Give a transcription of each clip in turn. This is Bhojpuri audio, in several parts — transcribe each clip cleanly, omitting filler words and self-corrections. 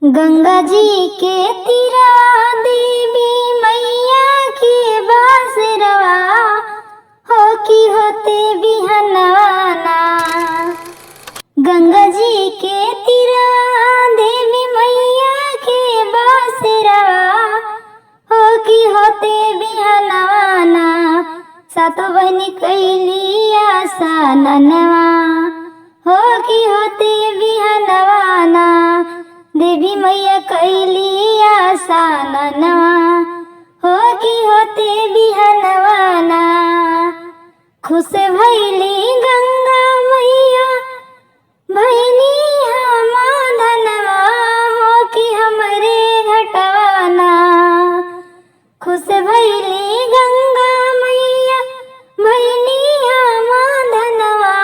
गंगा जी के तीरा देवी मैया के बासरवा हो की होते बिहनवाना। गंगा जी के तीरा देवी मैया के बासरवा हो की होते बिहनवाना। सातो बहनी कैली आशा ननवा हो की होते बिहनवाना। देवी मैया कैली आशा ननवा हो की होते बिहनवाना। खुश भैली गंगा मैया भैनी हम धनवा हो की हमरे घटवाना। खुश भैली गंगा मैया भैनी हम धनवा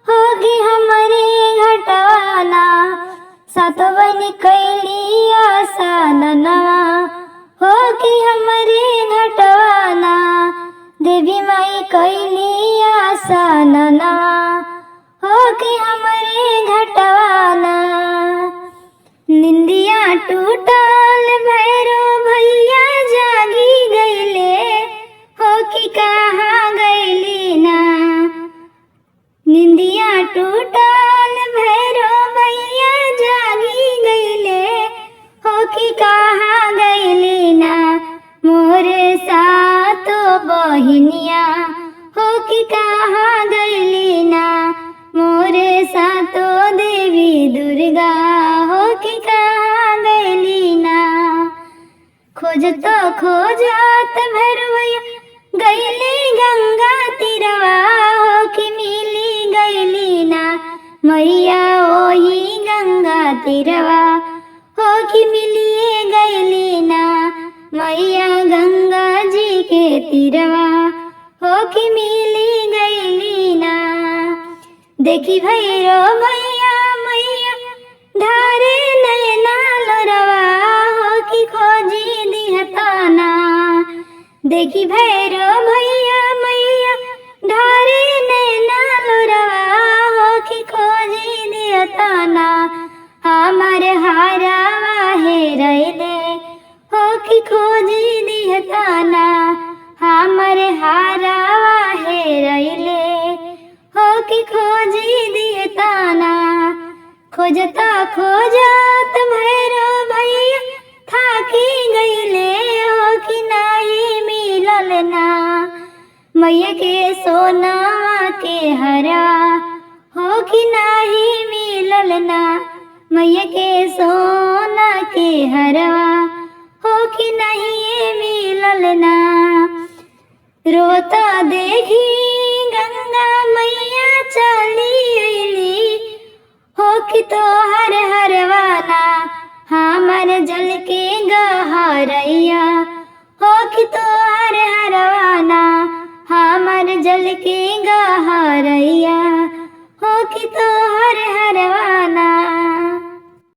हो की हमरे घटवाना। सातो बहनी कैली आशा ननवा हो की हमरे घटवाना। देवी माई कैली आशा ननवा हो की हमरे घटवाना। निंदिया टूटल भैरो भैया जागी गईले हो की कहाँ गईली ना। निंदिया टूटल भैरो भैया जागी गईले हो की कहाँ गईली ना। मोरे सातो बहिनिया हो की कहाँ गईली ना। मोरे सातो देवी दुर्गा हो की कहाँ गईली ना। खोजतो खोजत भैरवैया गईली गंगा तीरवा हो की मिली गईली ना। मैया ओही गंगा तीरवा हो की मिलिए गईली ना। मैया गंगा जी के तीरवा हो की मिली गईली ना। देखी भैरो भैया मैया धारे नैना लोरवा हो की खोजी दिहताना। देखी भैरो भैया मैया धारे नैना लोरवा हो की खोजी दिहताना। हमार हारावा हेरैले हो की खोजी दिहताना। हमार हारावा हेरैले हो की खोजी दिहताना। खोजता खोजत भैरो भैया थाकी गईले हो की नाही मिलल ना। मैया के सोनावा के हरा हो की नाही मिलल ना। मैया के सोना के हरवा हो की नहीं मिलल ना। रोता देखी गंगा मैया चली अइली हो की तो हर हरवाना। हमर जल के गहरैया हो की तो हर हरवाना। हमर जल के गहरैया हो की तो हर हरवाना।